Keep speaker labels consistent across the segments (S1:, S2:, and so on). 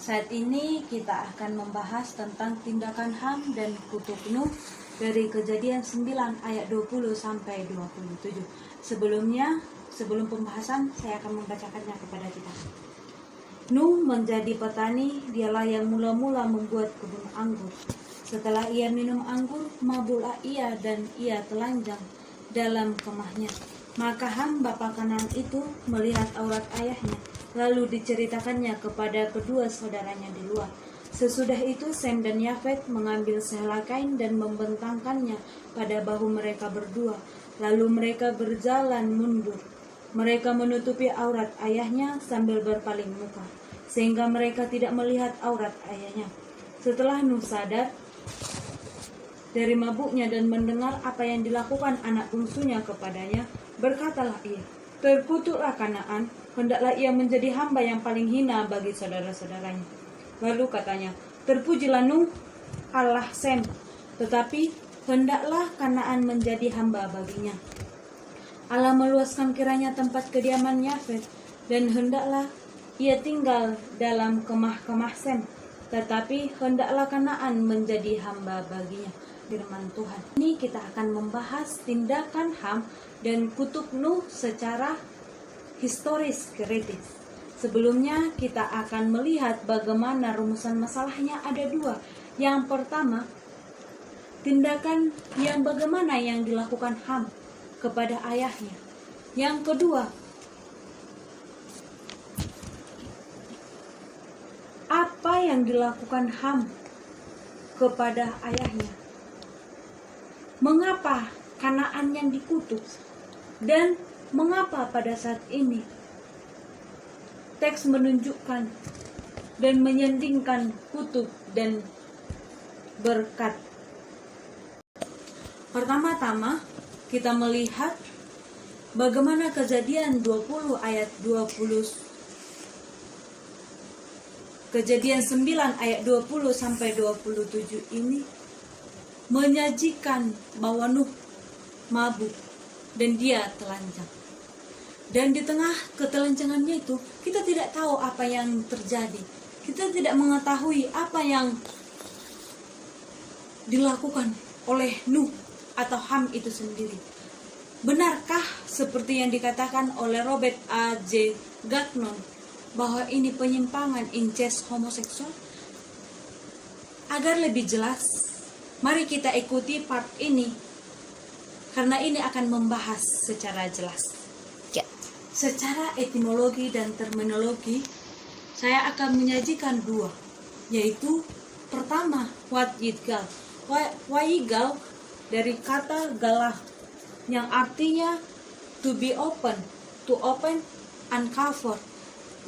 S1: Saat ini kita akan membahas tentang tindakan HAM dan kutuk Nuh dari Kejadian 9 ayat 20 sampai 27. Sebelum pembahasan, saya akan membacakannya kepada kita. Nuh menjadi petani, dialah yang mula-mula membuat kebun anggur. Setelah ia minum anggur, mabuklah ia dan ia telanjang dalam kemahnya. Maka Ham bapa Kanaan itu melihat aurat ayahnya, lalu diceritakannya kepada kedua saudaranya di luar. Sesudah itu Sem dan Yafet mengambil sehelai kain dan membentangkannya pada bahu mereka berdua. Lalu mereka berjalan mundur. Mereka menutupi aurat ayahnya sambil berpaling muka, sehingga mereka tidak melihat aurat ayahnya. Setelah Nuh sadar dari mabuknya dan mendengar apa yang dilakukan anak bungsunya kepadanya, berkatalah ia, "Terkutuklah Kanaan, hendaklah ia menjadi hamba yang paling hina bagi saudara-saudaranya." Lalu katanya, "Terpujilah Nuh, Allah Sem, tetapi hendaklah Kanaan menjadi hamba baginya. Allah meluaskan kiranya tempat kediaman Yafet, dan hendaklah ia tinggal dalam kemah-kemah Sem, tetapi hendaklah Kanaan menjadi hamba baginya." Firman Tuhan. Ini kita akan membahas tindakan Ham dan kutuk Nuh secara historis kritis. Sebelumnya kita akan melihat bagaimana rumusan masalahnya ada dua. Yang pertama, tindakan yang bagaimana yang dilakukan Ham kepada ayahnya. Yang kedua, apa yang dilakukan Ham kepada ayahnya. Mengapa Kanaan yang dikutuk, dan mengapa pada saat ini teks menunjukkan dan menyandingkan kutuk dan berkat. Pertama-tama kita melihat bagaimana Kejadian 20 ayat 20, Kejadian 9 ayat 20 sampai 27 ini menyajikan bahwa Nuh mabuk dan dia telanjang. Dan di tengah ketelanjangannya itu, kita tidak tahu apa yang terjadi. Kita tidak mengetahui apa yang dilakukan oleh Nuh atau Ham itu sendiri. Benarkah seperti yang dikatakan oleh Robert A. J. Gagnon bahwa ini penyimpangan incest homoseksual? Agar lebih jelas, mari kita ikuti part ini, karena ini akan membahas secara jelas. Ya. Secara etimologi dan terminologi, saya akan menyajikan dua, yaitu pertama, wayigal. Wayigal dari kata galah, yang artinya to be open, to open, uncover,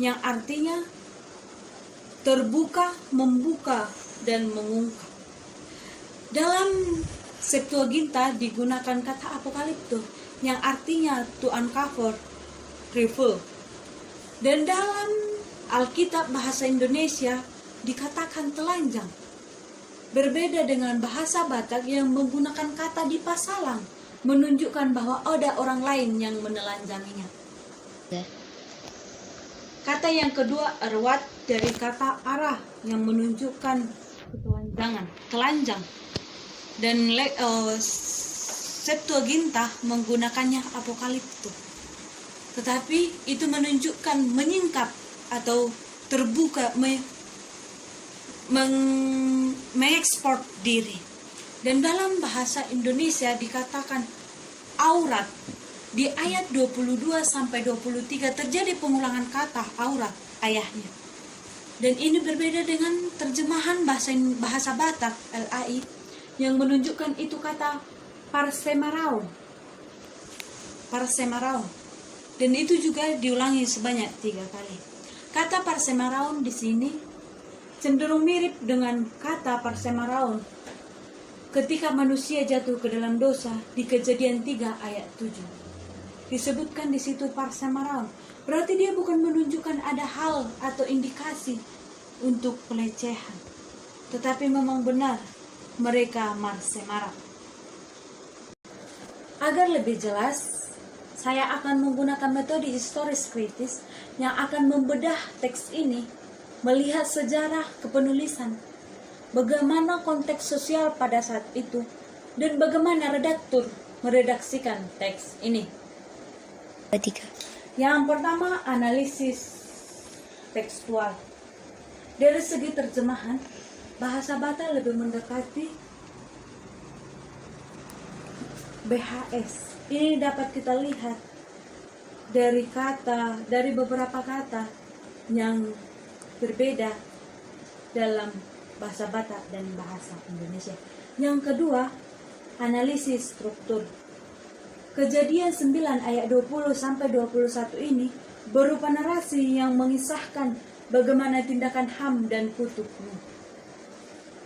S1: yang artinya terbuka, membuka, dan mengungkap. Dalam Septuaginta digunakan kata apokalipto yang artinya to uncover, reveal. Dan dalam Alkitab bahasa Indonesia dikatakan telanjang. Berbeda dengan bahasa Batak yang menggunakan kata dipasalang, menunjukkan bahwa ada orang lain yang menelanjanginya. Kata yang kedua arwat dari kata arah yang menunjukkan ketelanjangan, telanjang. Dan Septuaginta menggunakannya apokalipto, tetapi itu menunjukkan menyingkap atau terbuka, mengekspor diri. Dan dalam bahasa Indonesia dikatakan aurat. Di ayat 22 sampai 23 terjadi pengulangan kata aurat ayahnya. Dan ini berbeda dengan terjemahan bahasa Batak LAI yang menunjukkan itu kata parsemaraun. Dan itu juga diulangi sebanyak 3 kali. Kata parsemaraun di sini cenderung mirip dengan kata parsemaraun ketika manusia jatuh ke dalam dosa di Kejadian 3 ayat 7. Disebutkan di situ parsemaraun. Berarti dia bukan menunjukkan ada hal atau indikasi untuk pelecehan, tetapi memang benar mereka marsemara. Agar lebih jelas, saya akan menggunakan metode historis kritis yang akan membedah teks ini melihat sejarah kepenulisan, bagaimana konteks sosial pada saat itu, dan bagaimana redaktur meredaksikan teks ini.
S2: Ketiga.
S1: Yang pertama, analisis tekstual. Dari segi terjemahan, bahasa Batak lebih mendekati BHS. Ini dapat kita lihat dari beberapa kata yang berbeda dalam bahasa Batak dan bahasa Indonesia. Yang kedua, analisis struktur. Kejadian 9 ayat 20 sampai 21 ini berupa narasi yang mengisahkan bagaimana tindakan Ham dan kutuk Nuh.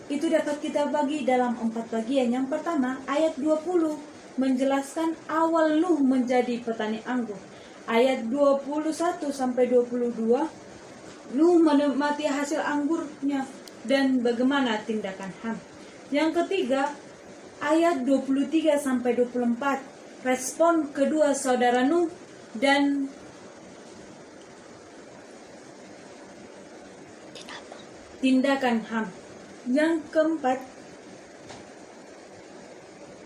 S1: Itu dapat kita bagi dalam 4 bagian. Yang pertama, ayat 20 menjelaskan awal Nuh menjadi petani anggur. Ayat 21 sampai 22, Nuh menikmati hasil anggurnya dan bagaimana tindakan Ham. Yang ketiga, ayat 23 sampai 24, respon kedua saudara Nuh dan tindakan Ham. Yang keempat,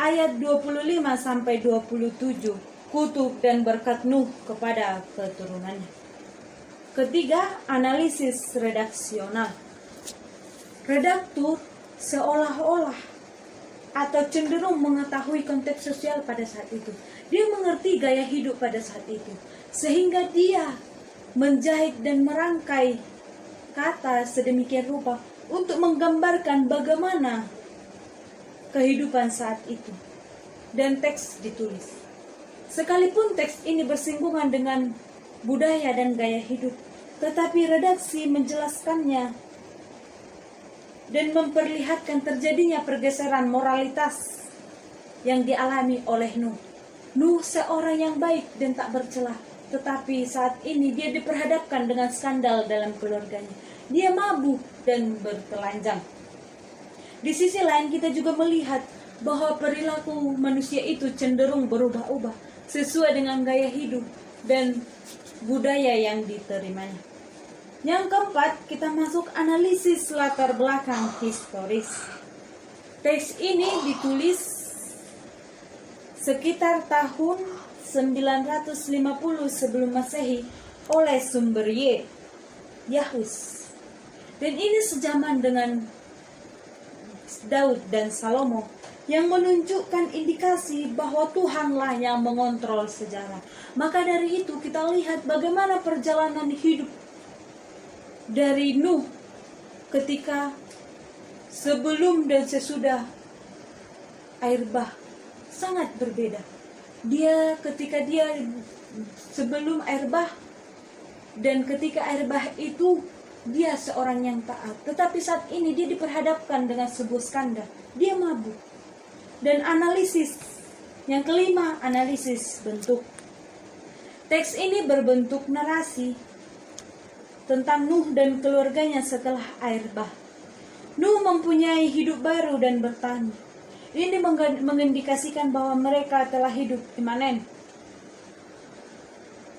S1: ayat 25 sampai 27, kutuk dan berkat Nuh kepada keturunannya. Ketiga, analisis redaksional. Redaktur seolah-olah atau cenderung mengetahui konteks sosial pada saat itu. Dia mengerti gaya hidup pada saat itu, sehingga dia menjahit dan merangkai kata sedemikian rupa untuk menggambarkan bagaimana kehidupan saat itu. Dan teks ditulis. Sekalipun teks ini bersinggungan dengan budaya dan gaya hidup, tetapi redaksi menjelaskannya dan memperlihatkan terjadinya pergeseran moralitas yang dialami oleh Nuh. Nuh seorang yang baik dan tak bercelah, tetapi saat ini dia diperhadapkan dengan skandal dalam keluarganya. Dia mabuk dan bertelanjang. Di sisi lain kita juga melihat bahwa perilaku manusia itu cenderung berubah-ubah sesuai dengan gaya hidup dan budaya yang diterimanya. Yang keempat, kita masuk analisis latar belakang historis. Teks ini ditulis sekitar tahun 950 sebelum Masehi oleh sumber Yahus. Dan ini sejaman dengan Daud dan Salomo, yang menunjukkan indikasi bahwa Tuhanlah yang mengontrol sejarah. Maka dari itu kita lihat bagaimana perjalanan hidup dari Nuh ketika sebelum dan sesudah air bah sangat berbeda. Ketika dia sebelum air bah dan ketika air bah itu dia seorang yang taat. Tetapi saat ini dia diperhadapkan dengan sebuah skandal. Dia mabuk. Dan analisis yang kelima, analisis bentuk. Teks ini berbentuk narasi tentang Nuh dan keluarganya setelah air bah. Nuh mempunyai hidup baru dan bertani. Ini mengindikasikan bahwa mereka telah hidup imanen.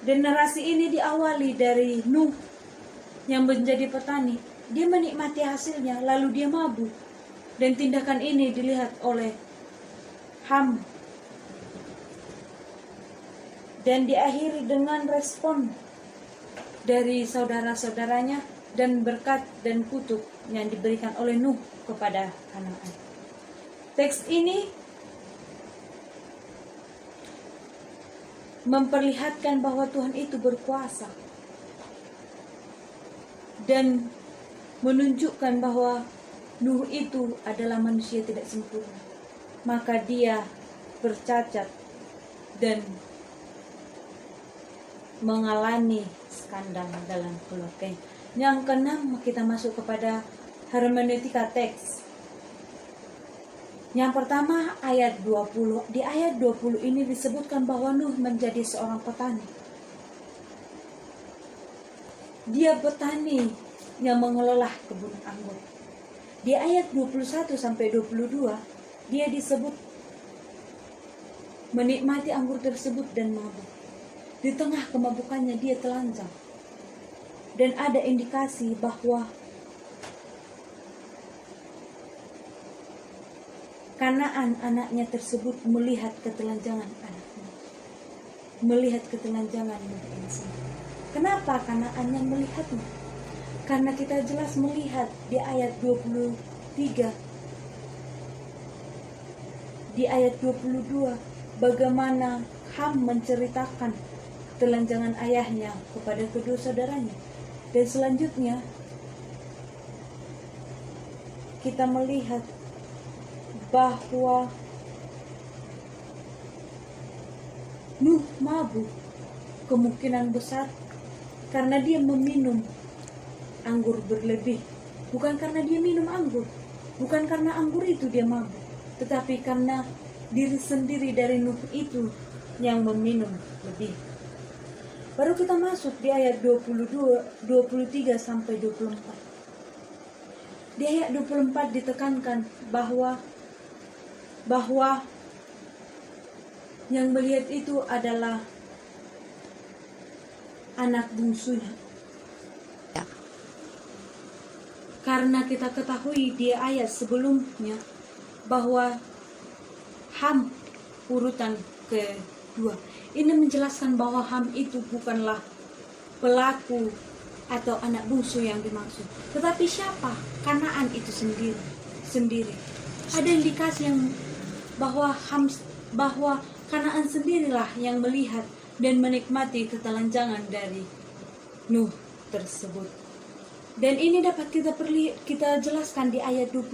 S1: Dan narasi ini diawali dari Nuh yang menjadi petani. Dia menikmati hasilnya, lalu dia mabuk. Dan tindakan ini dilihat oleh Ham. Dan diakhiri dengan respon dari saudara-saudaranya dan berkat dan kutuk yang diberikan oleh Nuh kepada Kanaan. Teks ini memperlihatkan bahwa Tuhan itu berkuasa dan menunjukkan bahwa Nuh itu adalah manusia tidak sempurna. Maka dia bercacat dan mengalami skandal dalam keluarganya. Yang keenam, kita masuk kepada hermeneutika teks. Yang pertama, ayat 20. Di ayat 20 ini disebutkan bahwa Nuh menjadi seorang petani. Dia petani yang mengelola kebun anggur. Di ayat 21 sampai 22, dia disebut menikmati anggur tersebut dan mabuk. Di tengah kemabukannya dia telanjang. Dan ada indikasi bahwa Kanaan anaknya tersebut melihat ketelanjangan anaknya. Melihat ketelanjangan Nuh. Kenapa Kanaan yang melihatnya? Karena kita jelas melihat di ayat 23, di ayat 22, bagaimana Ham menceritakan ketelanjangan ayahnya kepada kedua saudaranya. Dan selanjutnya kita melihat bahwa Nuh mabuk, kemungkinan besar karena dia meminum anggur berlebih. Bukan karena dia minum anggur, bukan karena anggur itu dia mabuk, tetapi karena diri sendiri dari Nuh itu yang meminum lebih. Baru kita masuk di ayat 22, 23 sampai 24. Di ayat 24 ditekankan bahwa yang melihat itu adalah anak bungsunya. Karena kita ketahui di ayat sebelumnya bahwa Ham urutan kedua. Ini menjelaskan bahwa Ham itu bukanlah pelaku atau anak bungsu yang dimaksud. Tetapi siapa? Kanaan itu sendiri. Ada indikasi yang bahwa Kanaan sendirilah yang melihat dan menikmati ketelanjangan dari Nuh tersebut. Dan ini dapat kita jelaskan di ayat 25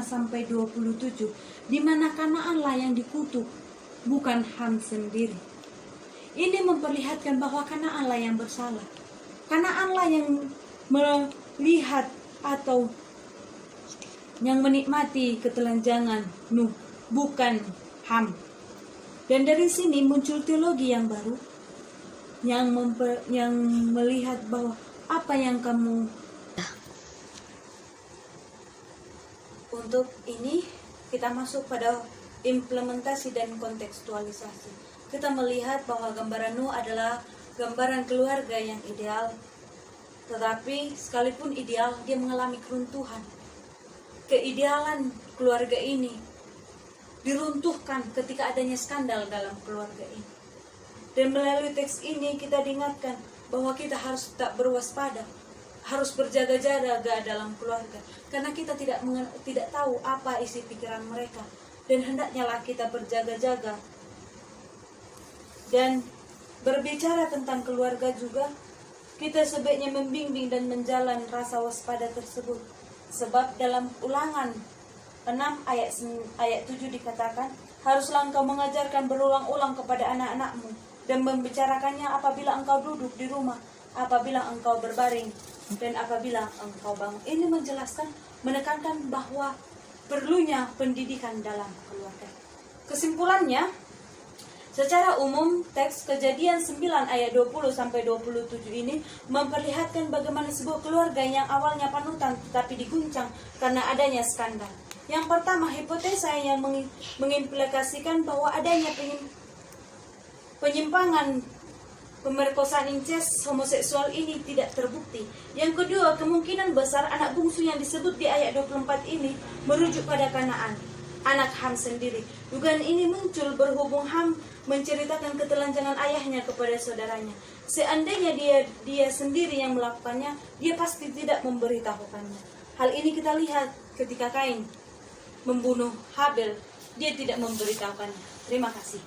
S1: sampai 27, di mana Kanaanlah yang dikutuk, bukan Ham sendiri. Ini memperlihatkan bahwa Kanaanlah yang bersalah. Kanaanlah yang melihat atau yang menikmati ketelanjangan Nuh, bukan Ham. Dan dari sini muncul teologi yang baru yang melihat bahwa apa yang kamu. Untuk ini kita masuk pada implementasi dan kontekstualisasi. Kita melihat bahwa gambaran Nuh adalah gambaran keluarga yang ideal, tetapi sekalipun ideal, dia mengalami keruntuhan. Keidealan keluarga ini diruntuhkan ketika adanya skandal dalam keluarga ini. Dan melalui teks ini kita diingatkan bahwa kita harus tetap berwaspada, harus berjaga-jaga dalam keluarga, karena kita tidak tahu apa isi pikiran mereka, dan hendaknya lah kita berjaga-jaga. Dan berbicara tentang keluarga juga, kita sebaiknya membimbing dan menjalan rasa waspada tersebut. Sebab dalam Ulangan 6 ayat 7 dikatakan, haruslah engkau mengajarkan berulang-ulang kepada anak-anakmu dan membicarakannya apabila engkau duduk di rumah, apabila engkau berbaring, dan apabila engkau bangun. Ini menjelaskan, menekankan bahwa perlunya pendidikan dalam keluarga. Kesimpulannya, secara umum teks Kejadian 9 ayat 20 sampai 27 ini memperlihatkan bagaimana sebuah keluarga yang awalnya panutan tetapi diguncang karena adanya skandal. Yang pertama, hipotesa yang mengimplikasikan bahwa adanya penyimpangan, pemerkosaan incest homoseksual ini tidak terbukti. Yang kedua, kemungkinan besar anak bungsu yang disebut di ayat 24 ini merujuk pada Kanaan, anak Ham sendiri. Dugaan ini muncul berhubung Ham menceritakan ketelanjangan ayahnya kepada saudaranya. Seandainya dia sendiri yang melakukannya, dia pasti tidak memberitahukannya. Hal ini kita lihat ketika Kain membunuh Habel, dia tidak memberitahukannya. Terima kasih.